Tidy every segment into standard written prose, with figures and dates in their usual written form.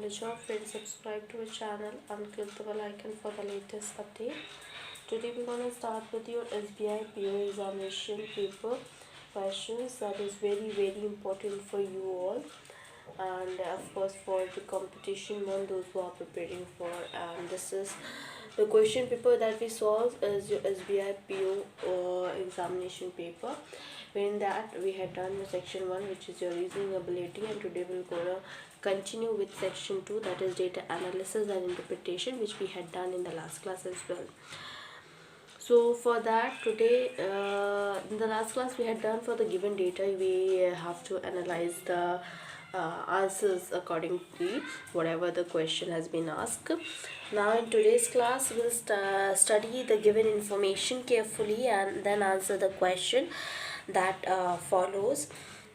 knowledge of, then subscribe to our channel and click the bell icon for the latest update. Today we're going to start with your SBI PO examination paper questions that is very important for you all, and of course for the competition one, those who are preparing for. And this is the question paper that we solve is your SBI PO examination paper. In that we had done the section 1, which is your reasoning ability, and today we're gonna continue with section 2, that is data analysis and interpretation, which we had done in the last class as well. So for that, today in the last class we had done for the given data, we have to analyze the answers accordingly whatever the question has been asked. Now in today's class we'll study the given information carefully and then answer the question that follows,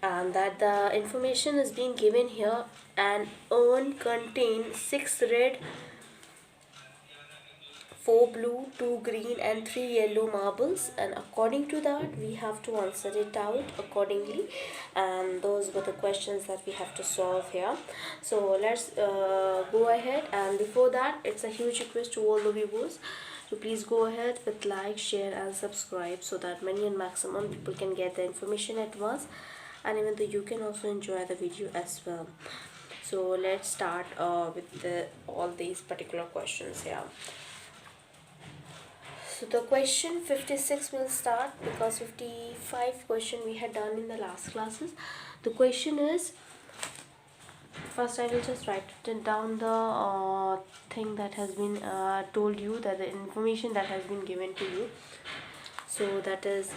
and that the information is being given here. An urn contains 6 red, 4 blue, 2 green and 3 yellow marbles, and according to that we have to answer it out accordingly, and those were the questions that we have to solve here. So let's go ahead, and before that it's a huge request to all the viewers to please go ahead with like, share and subscribe, so that many and maximum people can get the information at once, and even though you can also enjoy the video as well. So let's start with all these particular questions here. So the question 56 will start, because 55 question we had done in the last classes. The question is, first I will just write it down, the thing that has been told you, that the information that has been given to you. So that is,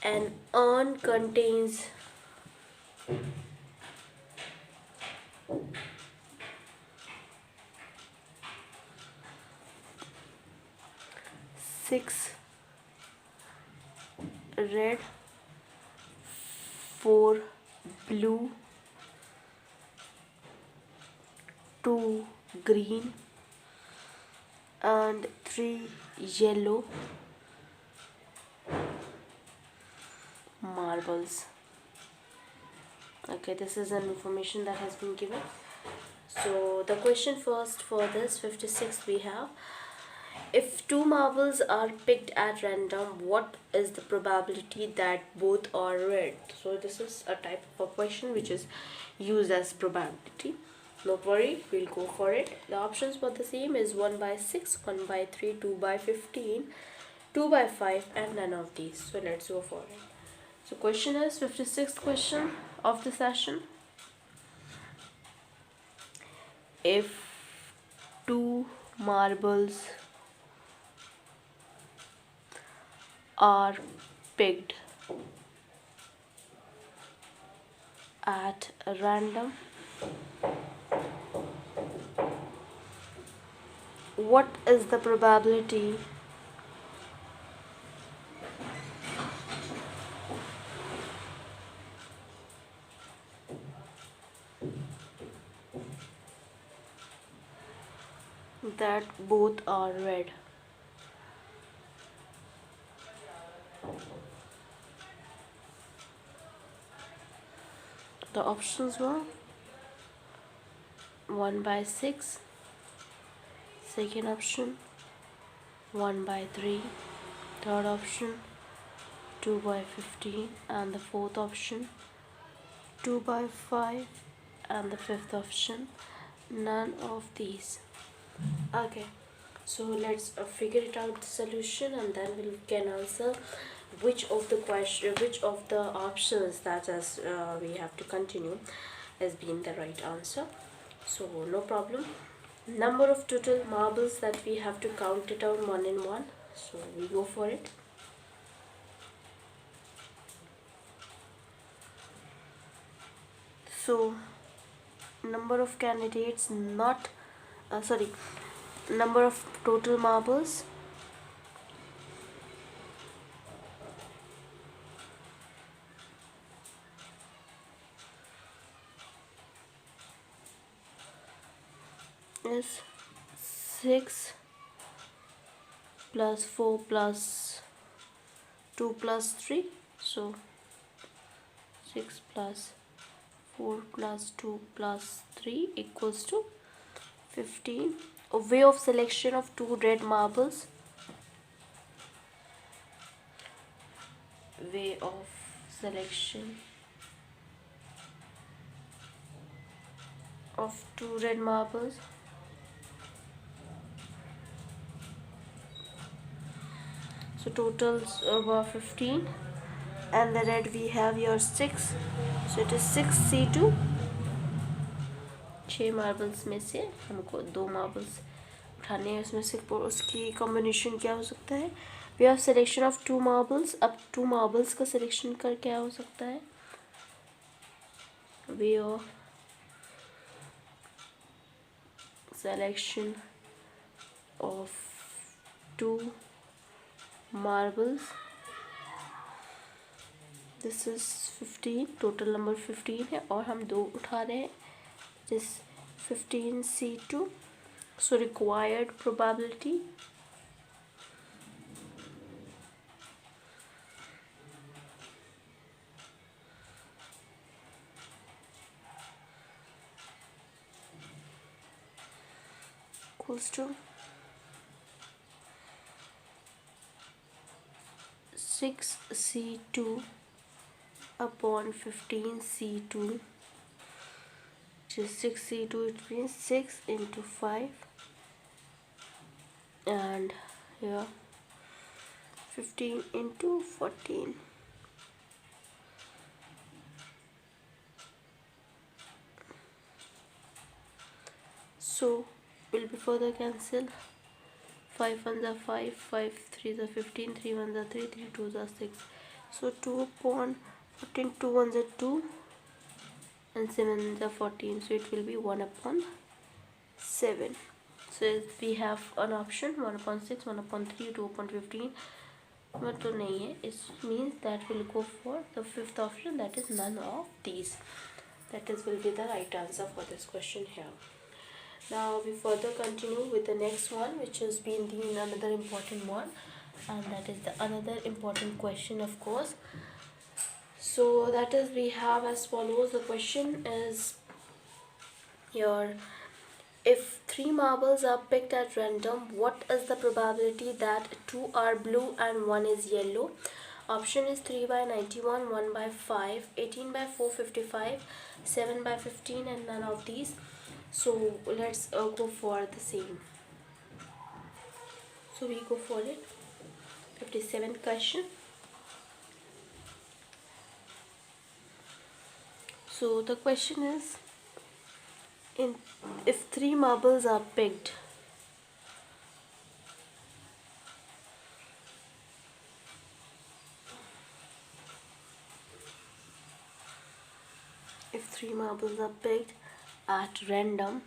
an urn contains six red, 4 blue, 2 green and 3 yellow marbles. Okay, this is an information that has been given. So the question first for this 56 we have, if 2 marbles are picked at random, what is the probability that both are red? So this is a type of a question which is used as probability. No worry, we'll go for it. The options for the same is 1 by 6, 1 by 3, 2 by 15, 2 by 5 and none of these. So let's go for it. So question is 56th question of the session. If 2 marbles are picked at random, what is the probability that both are red? The options were 1 by 6, second option 1 by 3, third option 2 by 15 and the fourth option 2 by 5 and the fifth option none of these. Okay, so let's figure it out the solution, and then we can answer which of the options that is we have to continue has been the right answer. So no problem. Number of total marbles that we have to count it out 1 and 1. So we go for it. So number of candidates not number of total marbles is 6 plus 4 plus 2 plus 3, so 6 plus 4 plus 2 plus 3 equals to 15. A way of selection of 2 red marbles. Way of selection of 2 red marbles. So totals over 15, and the red we have here 6, so it is 6c2. 6 marbles में से हमको 2 marbles उठाने हैं, उसमें से उसकी combination क्या हो सकता है? वे हैव सिलेक्शन ऑफ 2 मार्बल्स. अब 2 मार्बल्स का सिलेक्शन कर क्या हो सकता है? Way of selection of 2 marbles. This is 15, total number 15 है और हम 2 उठा रहे हैं, जिस 15c2. So required probability equals to 6c2 upon 15c2, which is 6c2, it means 6 into 5, and here 15 into 14. So will be further cancelled. 5 1s are 5, 5 3s are 15, 3 1s are 3, 3 2s are 6. So 2 upon 14, 2 1s are 2, and 7 are 14. So it will be 1 upon 7. So we have an option 1 upon 6, 1 upon 3, 2 upon 15. But तो नहीं है. It means that will go for the 5th option, that is none of these. That is will be the right answer for this question here. Now we further continue with the next one, which has been another important one, and that is the another important question, of course. So that is, we have as follows. The question is here: if 3 marbles are picked at random, what is the probability that 2 are blue and 1 is yellow? Option is 3 by 91, 1 by 5, 18 by 455, 7 by 15, and none of these. So let's go for the same. So we go for it. 57th question. So the question is, if 3 marbles are picked, at random,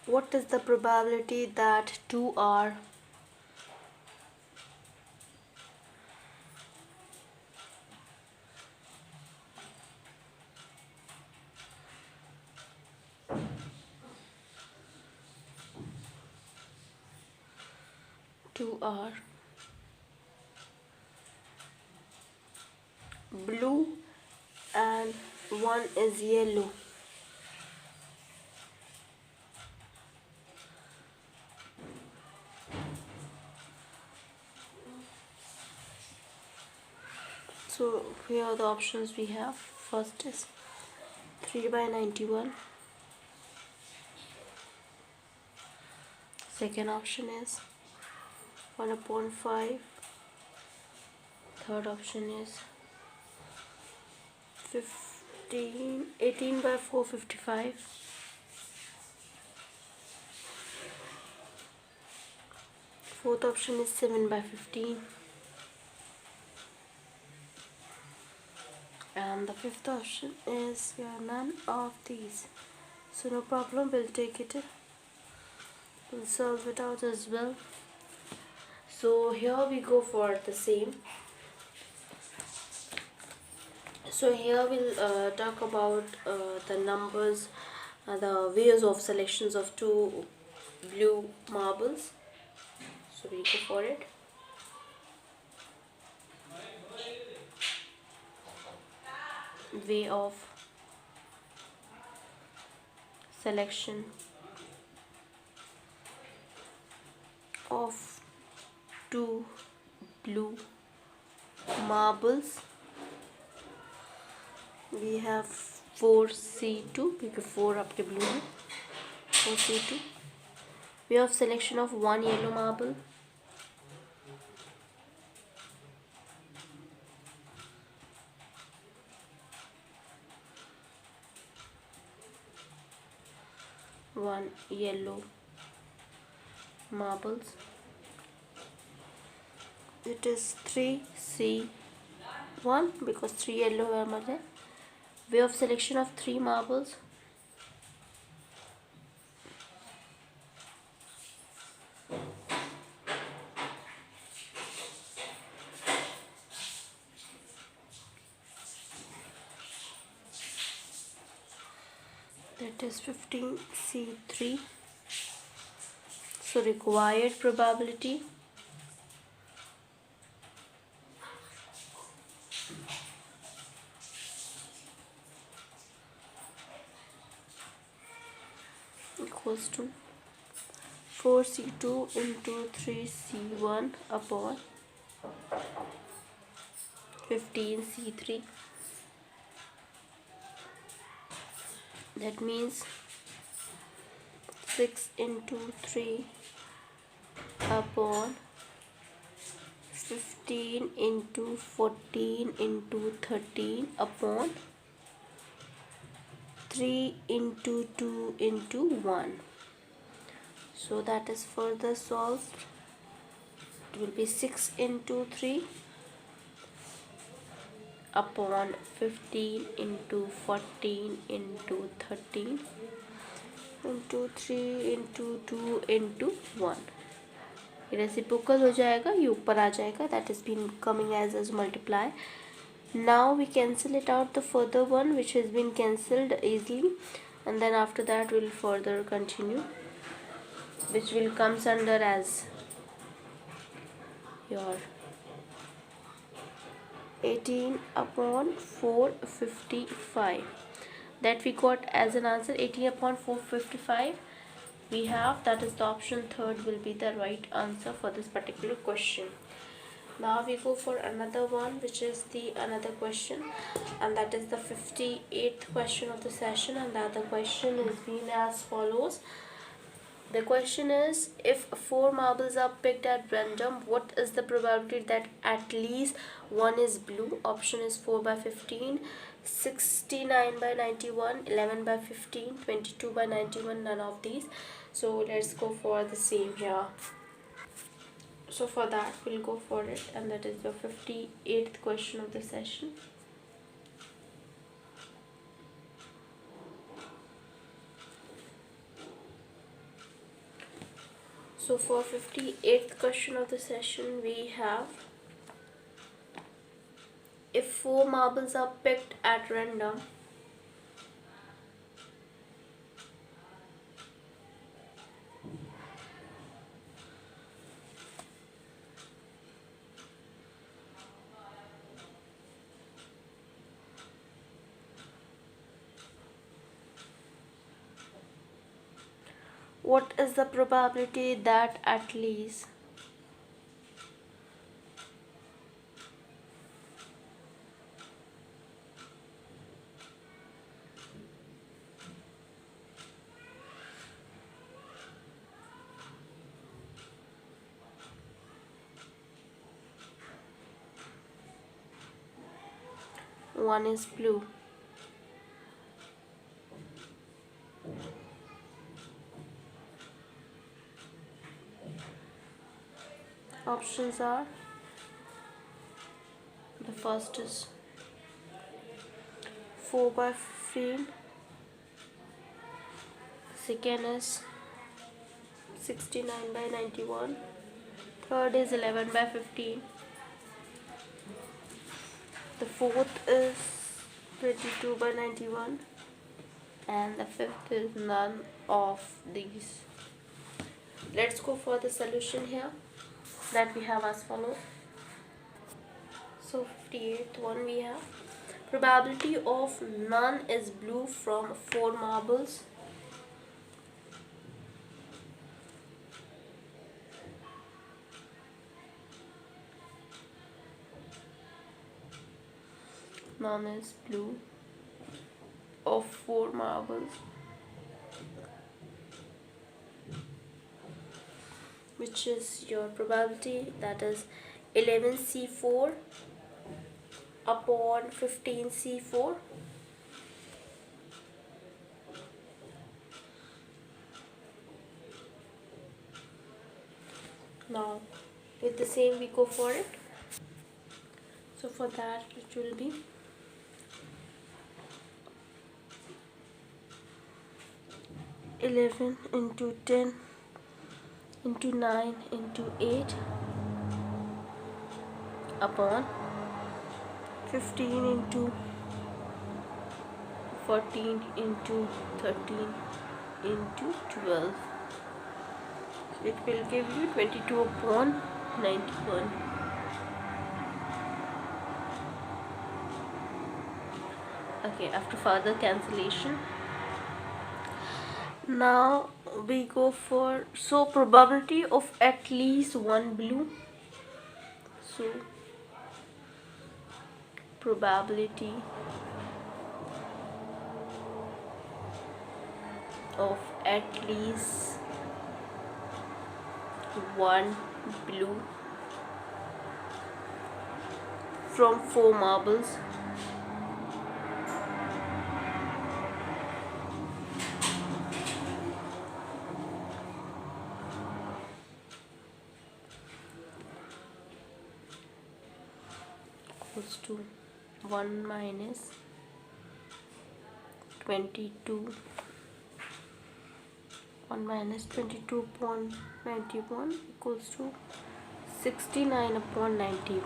what is the probability that 2 are blue and 1 is yellow? So here are the options we have. First is 3 by 91. Second option is 1 upon 5. Third option is 18 by 455. Fourth option is 7 by 15. And the fifth option is none of these. So no problem, we'll take it. We'll solve it out as well. So here we go for the same. So here we'll talk about the numbers, the ways of selections of 2 blue marbles. So we go for it. way of selection of two blue marbles. We have 4C2 because 4 आपके blue है 4C2. We have selection of one yellow marble. One yellow marbles. It is 3C1 because 3 yellow है हमारे. Way of selection of 3 marbles. That is 15C3. So required probability equals to 4C2 into 3C1 upon 15C3. That means 6 into 3 upon 15 into 14 into 13 upon 3 into 2 into 1. So that is further solved. It will be 6 into 3 upon 15 into 14 into 13 into 3 into 2 into 1. ये reciprocal हो जाएगा, ये ऊपर आ जाएगा. That has been coming as multiply. Now we cancel it out, the further one which has been cancelled easily, and then after that we'll further continue, which will comes under as your 18 upon 455. That we got as an answer 18 upon 455. We have, that is the option third will be the right answer for this particular question. Now we go for another one, which is the another question, and that is the 58th question of the session, and the other question is being as follows. The question is, if 4 marbles are picked at random, what is the probability that at least one is blue? Option is 4 by 15, 69 by 91, 11 by 15, 22 by 91, none of these. So let's go for the same here. So for that we'll go for it, and that is the 58th question of the session. So for 58th question of the session we have, if 4 marbles are picked at random, what is the probability that at least one is blue? Options are, the first is 4 by 15, second is 69 by 91, third is 11 by 15, the fourth is 22 by 91, and the fifth is none of these. Let's go for the solution here, that we have as follows. So 58th one we have, Probability of none is blue from 4 marbles. None is blue of 4 marbles, which is your probability, that is 11c4 upon 15c4. Now with the same we go for it. So for that it will be 11 into 10 into 9 into 8 upon 15 into 14 into 13 into 12. It will give you 22 upon 91. Okay, after further cancellation, now we go for, so probability of at least one blue. So probability of at least one blue from 4 marbles equals to 1 minus 22. 1 minus 22.91 equals to 69 upon 91.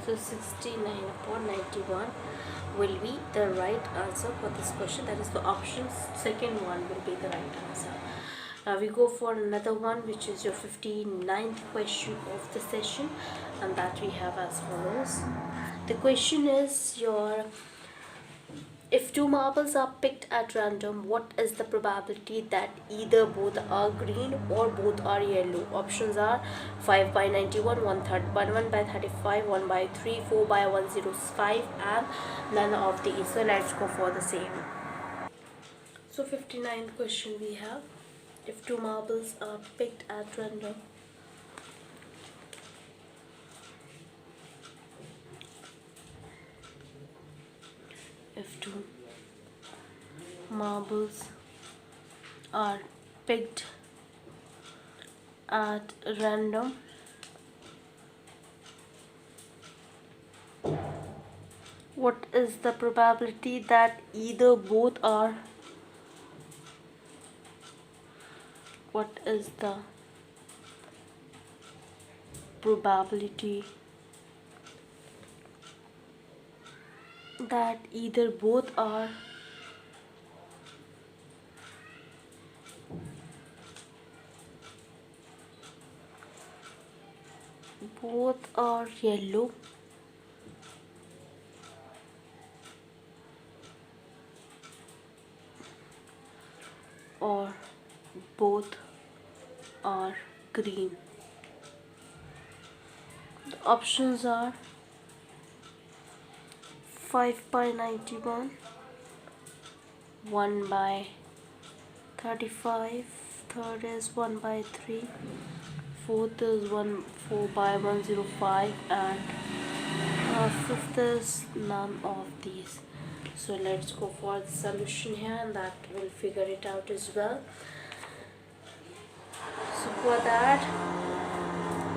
So 69 upon 91 will be the right answer for this question. That is the option second one will be the right answer. Now we go for another one, which is your 59th question of the session, and that we have as follows. The question is your, if 2 marbles are picked at random, what is the probability that either both are green or both are yellow? Options are 5 by 91, 1 by 35, 1 by 3, 4 by 105, and none of these. So let's go for the same. So 59th question we have, if 2 marbles are picked at random, if 2 marbles are picked at random, what is the probability that either both are, what is the probability that either both are yellow or both are green? The options are 5 by 91, 1 by 35, third is 1 by 3, fourth is 4 by 105, and fifth is none of these. So let's go for the solution here, and that will figure it out as well. So for that,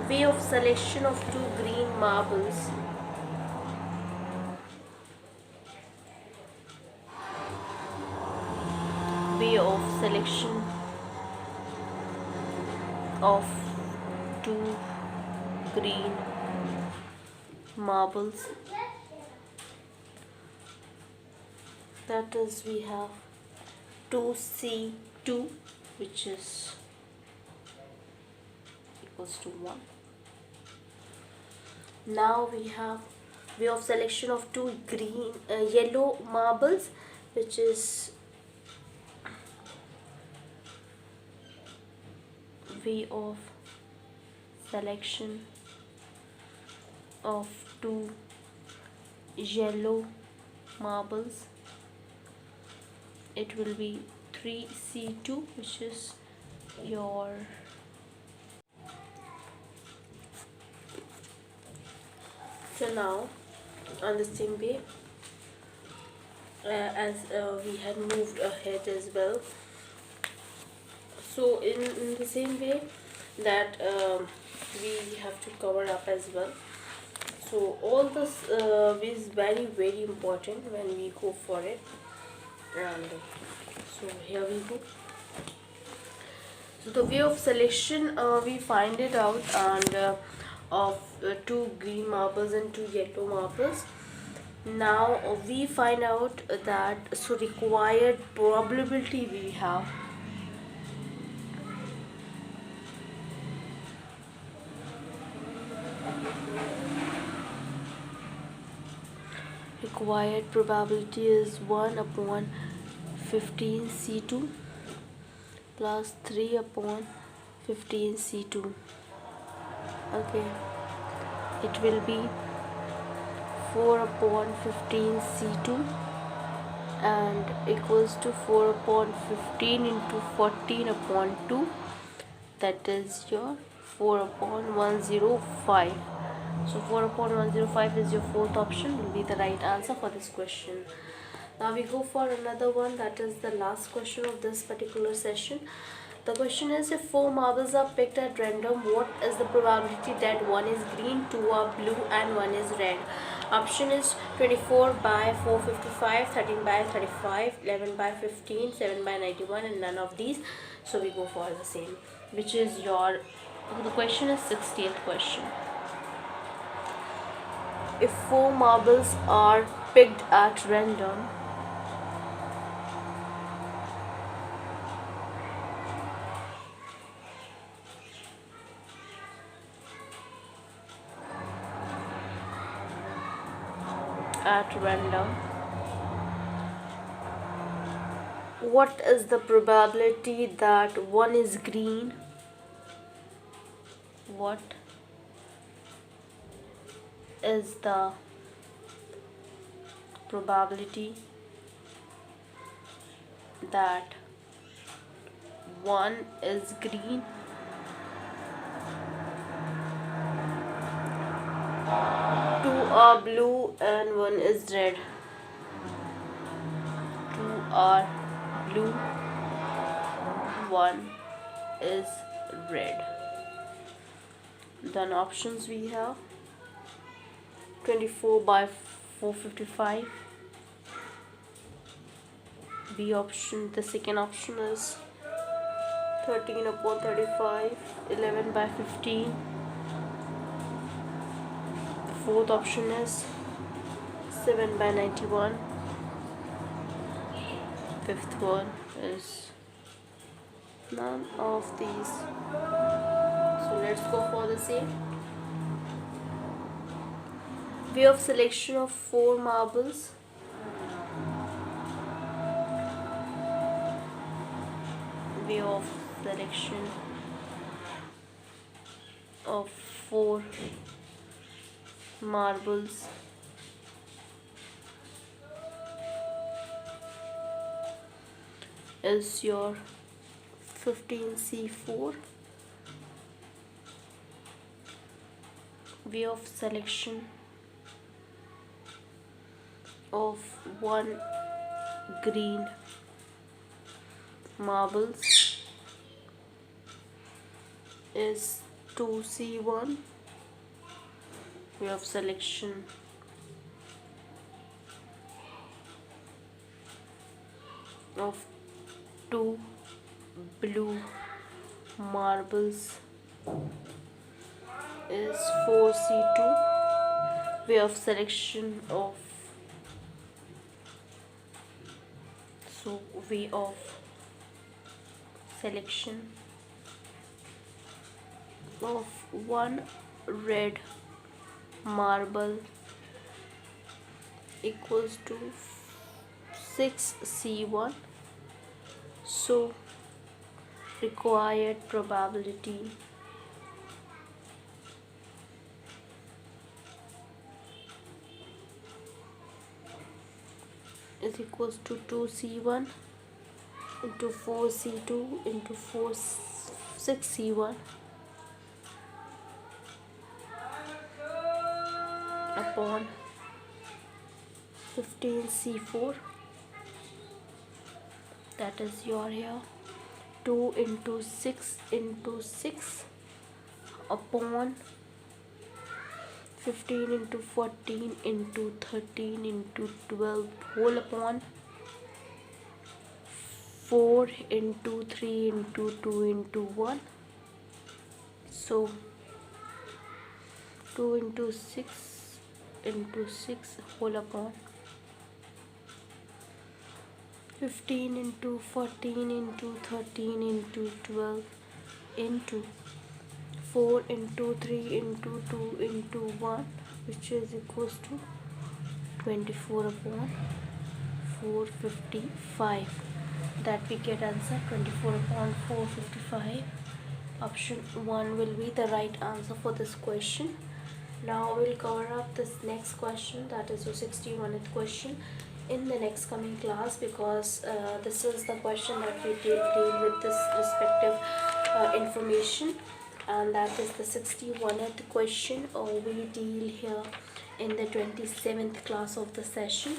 way of selection of 2 green marbles. Way of selection of 2 green marbles, that is, we have 2c2, which is equals to 1. Now we have way of selection of two yellow marbles, which is way of selection of two yellow marbles. It will be 3C2, which is your so now on the same way as we had moved ahead as well. So in the same way that we have to cover up as well. So all this is very important when we go for it. And so here we go. So the way of selection, we find it out, and of two green marbles and two yellow marbles. Now we find out that required probability we have. Required probability is 1 upon 15 C2 plus 3 upon 15 C2. Okay, it will be 4 upon 15 C2 and equals to 4 upon 15 into 14 upon 2, that is your 4 upon 105. So 4 upon 105 is your fourth option, will be the right answer for this question. Now we go for another one, that is the last question of this particular session. The question is, if 4 marbles are picked at random, what is the probability that one is green, 2 are blue and 1 is red? Option is 24 by 455, 13 by 35, 11 by 15, 7 by 91, and none of these. So we go for the same, which is the question is 60th question. If 4 marbles are picked at random, what is the probability that one is green? What is the probability that one is green, 2 are blue and 1 is red? 2 are blue, 1 is red. Then options we have 24 by 455. B option, the second option is 13 upon 35, 11 by 15. The fourth option is 7 by 91. Fifth one is none of these. So let's go for the same. Way of selection of 4 marbles. Way of selection of 4 marbles is your 15C4. Way of selection of 1 green marbles is 2C1. Way of selection of 2 blue marbles is 4C2. Way of selection of way of selection of 1 red marble equals to 6c1. So required probability is equals to 2c1 into 4c2 into 6c1 upon 15c4. That is your here 2 into 6 into 6 upon 15 into 14 into 13 into 12 whole upon 4 into 3 into 2 into 1. So 2 into 6 into 6 whole upon 15 into 14 into 13 into 12 into 4 into 3 into 2 into 1, which is equals to 24 upon 455. That we get answer 24 upon 455. Option 1 will be the right answer for this question. Now we'll cover up this next question, that is your 61st question, in the next coming class, because this is the question that we deal with this respective information, and that is the 61st question. We deal here in the 27th class of the session,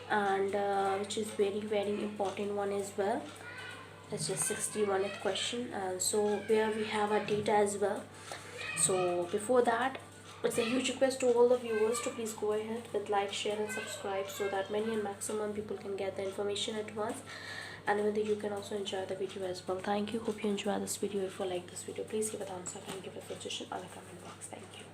and which is very important one as well. That's just 61st question, and so where we have our data as well. So before that, it's a huge request to all the viewers to please go ahead with like, share and subscribe, so that many and maximum people can get the information at once, and even though you can also enjoy the video as well. Thank you. Hope you enjoy this video. If you like this video, please give a thumbs up and give a suggestion on the comment box. Thank you.